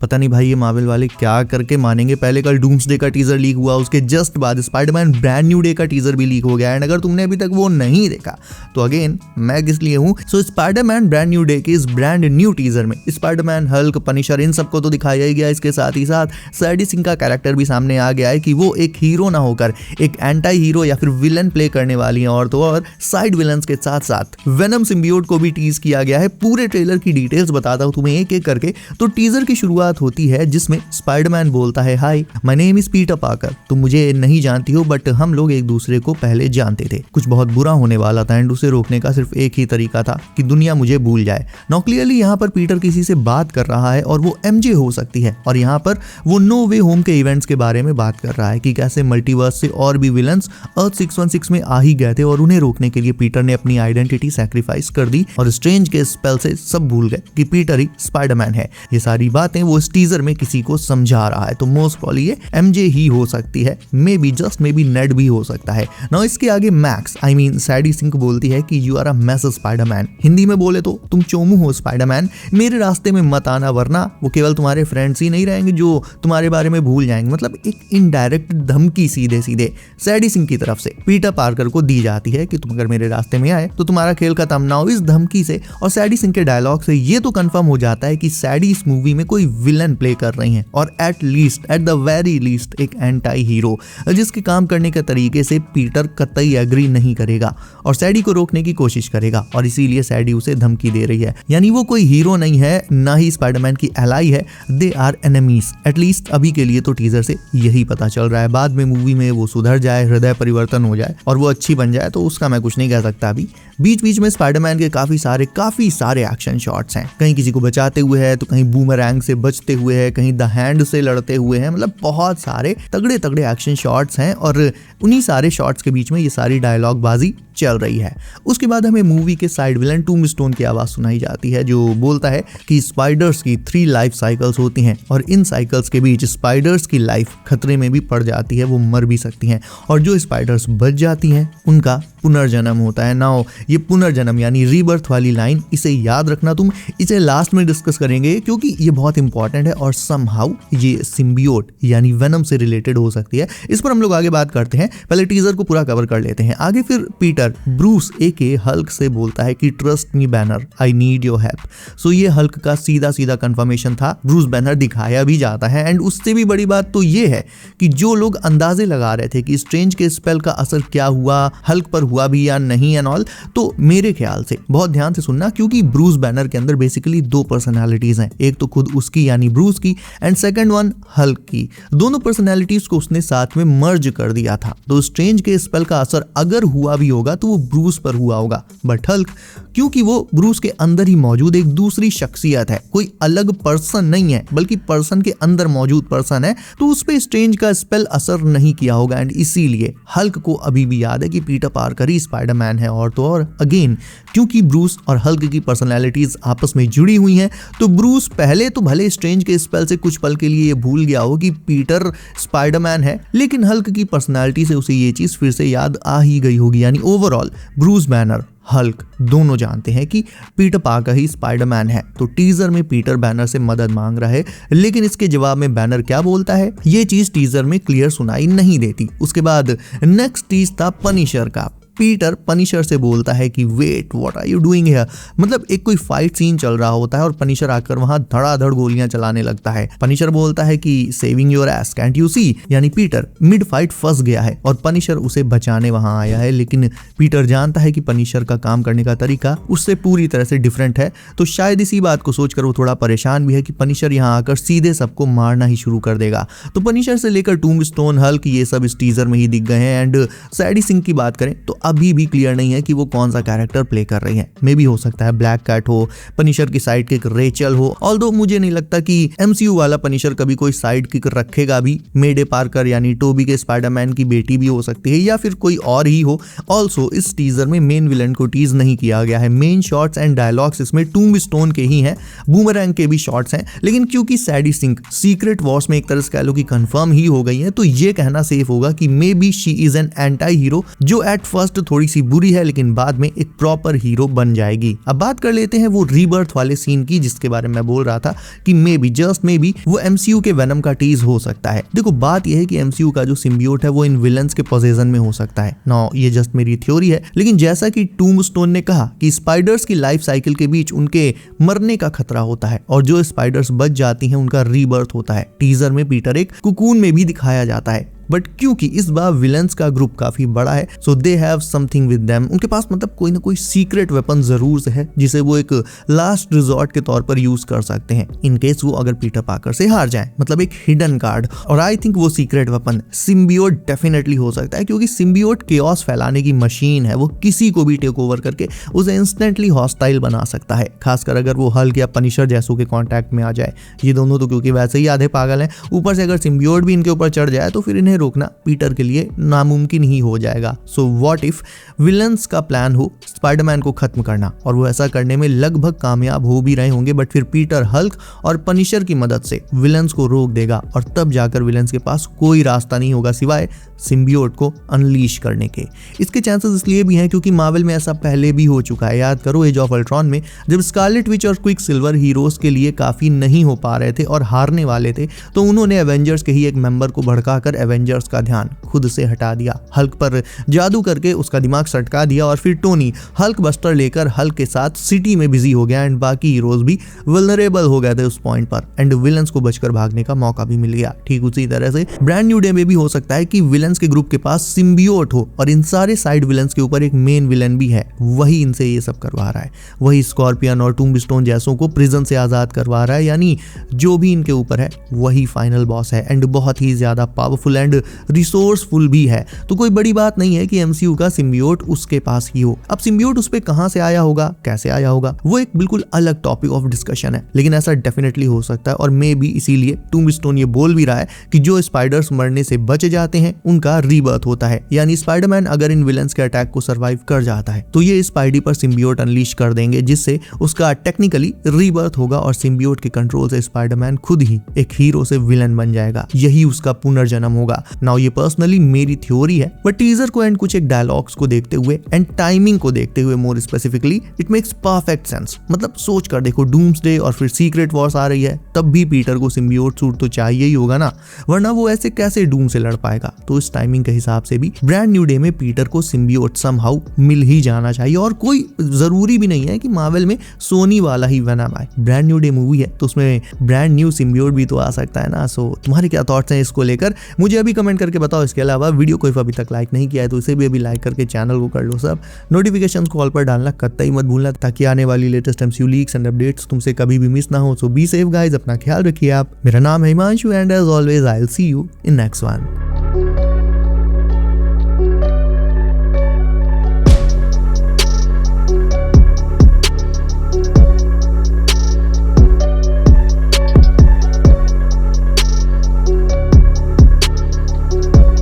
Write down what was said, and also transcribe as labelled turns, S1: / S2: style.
S1: पता नहीं भाई ये मार्वल वाले क्या करके मानेंगे। पहले कल डूम्सडे का टीजर लीक हुआ, उसके जस्ट बाद स्पाइडरमैन ब्रांड न्यू डे का टीजर भी लीक हो गया। एंड अगर तुमने अभी तक वो नहीं देखा तो अगेन मैं किस लिए हूँ। सो स्पाइडरमैन ब्रांड न्यू डे के इस ब्रांड न्यू टीजर में स्पाइडरमैन, हल्क, पनिशर इन सबको तो दिखाया ही गया। इसके साथ ही साथ सैडी सिंह का कैरेक्टर भी सामने आ गया है कि वो एक हीरो ना होकर एक एंटी हीरो या फिर विलन प्ले करने वाली है। और तो और साइड विलन्स के साथ साथ वेनम सिम्बियोट को भी टीज किया गया है। पूरे ट्रेलर की डिटेल्स बताता हूँ तुम्हें एक एक करके। तो टीजर की शुरुआत होती है जिसमें स्पाइडरमैन बोलता है, hi my name is Peter Parker, तुम मुझे नहीं जानती हो बट हम लोग एक दूसरे को पहले जानते थे। कुछ बहुत बुरा होने वाला था एंड उसे रोकने का सिर्फ एक ही तरीका था कि दुनिया मुझे भूल जाए। नाउ क्लियरली यहाँ पर पीटर किसी से बात कर रहा है और वो एमजे हो सकती है। और यहाँ पर वो नो वे होम के इवेंट्स के बारे में बात कर रहा है कि कैसे मल्टीवर्स से और भी विलन्स अर्थ 616 में आ ही गए थे और उन्हें रोकने के लिए पीटर ने अपनी आइडेंटिटी सैक्रिफाइस कर दी और स्ट्रेंज के स्पेल से सब भूल गए कि पीटर ही स्पाइडरमैन है। ये सारी बातें वो इस टीजर में किसी को समझा रहा है। तो मोस्ट प्रॉब्ली ये एमजे ही हो सकती है, maybe just maybe Ned भी हो सकता है। नाउ इसके आगे Max I mean Sadie Sink बोलती है कि you are a mess Spiderman. Hindi में बोले तो तुम चोमू हो स्पाइडरमैन, मेरे रास्ते में मत आना वरना वो केवल तुम्हारे फ्रेंड्स ही नहीं रहेंगे जो तुम्हारे बारे में भूल जाएंगे। मतलब एक इनडायरेक्ट धमकी सीधे सीधे सैडी सिंह की तरफ से पीटर पार्कर को दी जाती है कि तुम अगर मेरे रास्ते में आए तो तुम्हारा खेल खत्म ना हो। इस धमकी से और सैडी सिंह के डायलॉग से ये तो कंफर्म हो जाता है कि सैडी इस मूवी में कोई विलन प्ले कर रही हैं और एट द वेरी लीस्ट एक एंटी हीरो जिसके काम करने के तरीके से पीटर कतई एग्री नहीं करेगा और सैडी को रोकने की कोशिश करेगा और इसीलिए सैडी उसे धमकी दे रही है। यानी वो कोई हीरो नहीं है, ना ही स्पाइडरमैन की एलाई है, दे आर एनिमीज। एटलीस्ट अभी के लिए तो टीजर से यही पता चल रहा है। बाद में मूवी में वो सुधर जाए, हृदय परिवर्तन हो जाए और वो अच्छी बन जाए तो उसका मैं कुछ नहीं कह सकता। अभी बीच बीच में स्पाइडरमैन के काफी सारे एक्शन शॉट्स हैं। कहीं किसी को बचाते हुए है तो कहीं बूमरैंग से बचते हुए है, कहीं द हैंड से लड़ते हुए हैं। मतलब बहुत सारे तगड़े तगड़े एक्शन शॉट्स हैं और उन्हीं सारे शॉट्स के बीच में ये सारी डायलॉग बाजी चल रही है। उसके बाद हमें मूवी के साइड विलन टूम्बस्टोन की आवाज सुनाई जाती है जो बोलता है कि स्पाइडर्स की 3 लाइफ साइकिल्स होती हैं और इन साइकिल्स के बीच स्पाइडर्स की लाइफ खतरे में भी पड़ जाती है, वो मर भी सकती हैं और जो स्पाइडर्स बच जाती हैं उनका पुनर्जन्म होता है। नाउ ये पुनर्जन्म यानी रीबर्थ वाली लाइन, इसे याद रखना, तुम इसे लास्ट में डिस्कस करेंगे क्योंकि ये बहुत इंपॉर्टेंट है और समहाउ ये सिम्बियोट यानी वेनम से रिलेटेड हो सकती है। इस पर हम लोग आगे बात करते हैं, पहले टीजर को पूरा कवर कर लेते हैं। आगे फिर पीटर ब्रूस एके हल्क से बोलता है कि trust me Banner, I need your help. So ये हल्क का सीधा सीधा कंफर्मेशन था। ब्रूस बैनर दिखाया भी जाता है एंड उससे भी बड़ी बात तो ये है कि जो लोग अंदाजे लगा रहे थे कि स्ट्रेंज के स्पेल का असर क्या हुआ, हल्क पर हुआ भी या नहीं एंड ऑल, तो मेरे ख्याल से बहुत ध्यान से सुनना क्योंकि ब्रूस बैनर के अंदर बेसिकली 2 पर्सनालिटीज हैं। एक तो खुद उसकी यानी ब्रूस की एंड सेकंड वन हल्क की। दोनों पर्सनालिटीज को उसने साथ में मर्ज कर दिया था। तो स्ट्रेंज के स्पेल का असर अगर हुआ भी होगा तो वो ब्रूस पर हुआ होगा, बट हल्क क्योंकि वो ब्रूस के अंदर ही मौजूद एक दूसरी शख्सियत है, कोई अलग पर्सन नहीं है बल्कि पर्सन के अंदर मौजूद पर्सन है, तो उस पे स्ट्रेंज का स्पेल असर नहीं किया होगा एंड इसीलिए हल्क को अभी भी याद है कि पीटर पार्कर ही स्पाइडरमैन है। और तो और अगेन क्योंकि ब्रूस और हल्क की पर्सनैलिटीज आपस में जुड़ी हुई हैं तो ब्रूस पहले तो भले स्ट्रेंज के स्पेल से कुछ पल के लिए ये भूल गया हो कि पीटर स्पाइडरमैन है, लेकिन हल्क की पर्सनैलिटी से उसे ये चीज फिर से याद आ ही गई होगी। यानी ओवरऑल ब्रूस बैनर, हल्क दोनों जानते हैं कि पीटर पार्कर ही स्पाइडरमैन है। तो टीजर में पीटर बैनर से मदद मांग रहा है, लेकिन इसके जवाब में बैनर क्या बोलता है ये चीज टीजर में क्लियर सुनाई नहीं देती। उसके बाद नेक्स्ट चीज था पनिशर का। पीटर पनिशर से बोलता है कि wait what are you doing here. मतलब एक कोई फाइट सीन चल रहा होता है और पनिशर आकर वहां धड़ाधड़ गोलियां चलाने लगता है। पनिशर बोलता है कि saving your ass can't you see, यानी पीटर मिड फाइट फंस गया है और पनिशर उसे बचाने वहां आया है। लेकिन पीटर जानता है कि पनिशर का काम करने का तरीका उससे पूरी तरह से डिफरेंट है, तो शायद इसी बात को सोचकर वो थोड़ा परेशान भी है कि पनिशर यहाँ आकर सीधे सबको मारना ही शुरू कर देगा। तो पनिशर से लेकर टूम्बस्टोन, हल्क ये सब इस टीजर में ही दिख गए हैं। एंड सैडी सिंह की बात करें तो अभी भी क्लियर नहीं है कि वो कौन सा कैरेक्टर प्ले कर रही हैं। मे भी हो सकता है ब्लैक कैट हो, पनिशर की साइड किक रेचल हो, ऑल्दो मुझे नहीं लगता कि एमसीयू वाला पनिशर कभी कोई साइड किक रखेगा भी। मेडे पार्कर यानी टोबी के स्पाइडरमैन की बेटी भी हो सकती है या फिर कोई और ही हो। ऑल्सो इस टीजर में मेन विलन को टीज नहीं किया गया है। मेन शॉट्स एंड डायलॉग्स इसमें टूम्बस्टोन के ही हैं, बूमरैंग के भी शॉट्स हैं, लेकिन क्योंकि सैडी सिंह सीक्रेट वॉर्स में एक तरह से कह लो कि कंफर्म ही हो गई है तो ये कहना सेफ होगा कि may be she is an anti hero जो एट फर्स्ट फर्स्ट थोड़ी सी बुरी है लेकिन बाद में एक प्रॉपर हीरो बन जाएगी। अब बात कर लेते हैं वो रीबर्थ वाले सीन की जिसके बारे में मैं बोल रहा था कि may be just may be वो एमसीयू के वेनम का टीज हो सकता है। देखो बात यह है कि एमसीयू का जो सिम्बियोट है वो इन विलन्स के पोजेशन में हो सकता है। नाउ ये जस्ट मेरी थ्योरी है, लेकिन जैसा कि टूम्बस्टोन ने कहा कि स्पाइडर्स की लाइफ साइकिल के बीच उनके मरने का खतरा होता है और जो स्पाइडर्स बच जाती हैं उनका रीबर्थ होता है। टीजर में पीटर एक कुकून में भी दिखाया जाता है, बट क्योंकि इस बार विलन्स का ग्रुप काफी बड़ा है so they have something with them. उनके पास मतलब कोई ना कोई सीक्रेट वेपन जरूर से है जिसे वो एक लास्ट रिजॉर्ट के तौर पर यूज कर सकते हैं इन केस वो अगर पीटर पार्कर से हार जाए, मतलब एक हिडन कार्ड। और आई थिंक वो सीक्रेट वेपन सिम्बियोट डेफिनेटली हो सकता है क्योंकि सिम्बियोट केओस फैलाने की मशीन है। वो किसी को भी टेक ओवर करके उसे इंस्टेंटली हॉस्टाइल बना सकता है, खासकर अगर वो हल्क या पनिशर जैसों के कॉन्टैक्ट में आ जाए। ये दोनों तो क्योंकि वैसे ही आधे पागल हैं, ऊपर से अगर सिम्बियोट भी इनके ऊपर चढ़ जाए तो फिर इन्हें रोकना पीटर के लिए नामुमकिन ही हो जाएगा। सो व्हाट इफ विलन्स का प्लान हो स्पाइडरमैन को खत्म करना और वो ऐसा करने में लगभग कामयाब हो भी रहे होंगे, बट फिर पीटर हल्क और पनिशर की मदद से विलन्स को रोक देगा और तब जाकर विलन्स के पास कोई रास्ता नहीं होगा सिवाय सिम्बियोट को अनलीश करने के। इसके चांसेस इसलिए भी हैं क्योंकि मार्वल में ऐसा पहले भी हो चुका है। याद करो एज ऑफ अल्ट्रॉन में जब स्कारलेट विच और क्विक सिल्वर हीरोज के लिए काफी नहीं हो पा रहे थे और हारने वाले थे तो उन्होंने एवेंजर्स के ही एक मेंबर को भड़काकर एवेंजर्स का ध्यान खुद से हटा दिया, हल्क पर जादू करके उसका दिमाग सटका दिया और फिर टोनी हल्क बस्टर लेकर हल्क के साथ सिटी में बिजी हो गया एंड बाकी हीरोज भी वल्नरेबल हो गए थे उस पॉइंट पर एंड विलन्स को बचकर भागने का मौका भी मिल गया। ठीक उसी तरह से ब्रांड न्यू डे में भी हो सकता है कि विलन्स के ग्रुप के पास सिम्बियोट हो और इन सारे साइड विलन्स के ऊपर एक मेन विलन भी है, वही इनसे ये सब करवा रहा है, वही स्कॉर्पियन और टूम्बस्टोन जैसों को प्रिजन से आजाद करवा रहा है। यानी जो भी इनके ऊपर है वही फाइनल बॉस है एंड बहुत ही ज्यादा पावरफुल एंड रिसोर्सफुल भी है। तो कोई बड़ी बात नहीं है कि एमसीयू का सिम्बियोट उसके पास ही हो। अब सिम्बियोट उस पे कहां से आया होगा, कैसे आया होगा, वो एक बिल्कुल अलग टॉपिक ऑफ डिस्कशन है, लेकिन ऐसा डेफिनेटली हो सकता है और मे बी इसीलिए टूम्बस्टोन ये बोल भी रहा है कि जो स्पाइडर्स मरने से बच जाते हैं उनका रीबर्थ होता है। यानी स्पाइडरमैन अगर इन विलन्स के अटैक को सर्वाइव कर जाता है तो ये स्पाइडी पर सिम्बियोट अनलीश कर देंगे जिससे उसका टेक्निकली रीबर्थ होगा और सिम्बियोट के कंट्रोल से स्पाइडरमैन खुद ही एक हीरो से विलन बन जाएगा, यही उसका पुनर्जन्म होगा। नाउ ये पर्सनली मेरी थ्योरी है, बट टीजर को एंड कुछ एक डायलॉग्स को देखते हुए एंड टाइमिंग को देखते हुए more specifically it makes perfect sense. मतलब सोच कर देखो, डूम्सडे और फिर सीक्रेट वॉर्स आ रही है, तब भी पीटर को सिम्बियोट सूट तो चाहिए ही होगा ना, वरना वो ऐसे कैसे डूम से लड़ पाएगा। तो इस टाइमिंग के हिसाब से भी ब्रांड न्यू डे में पीटर को सिम्बियोट समहाउ मिल ही जाना चाहिए और कोई जरूरी भी नहीं है कि मार्वल में सोनी वाला ही वेनम आए। ब्रांड न्यू डे मूवी है तो उसमें ब्रांड न्यू सिम्बियोट भी तो आ सकता है ना। सो तुम्हारे क्या थॉट्स हैं इसको लेकर मुझे अभी कमेंट करके बताओ। इसके अलावा वीडियो को अभी तक लाइक नहीं किया है तो इसे भी अभी लाइक करके चैनल को कर लो सब, नोटिफिकेशन कॉल पर डालना कतई मत भूलना ताकि आने वाली latest MCU leaks and updates तुमसे कभी भी मिस ना हो। सो बी सेफ गाइस, अपना ख्याल रखिए आप। मेरा नाम है Himanshu and as always I will see you in next one.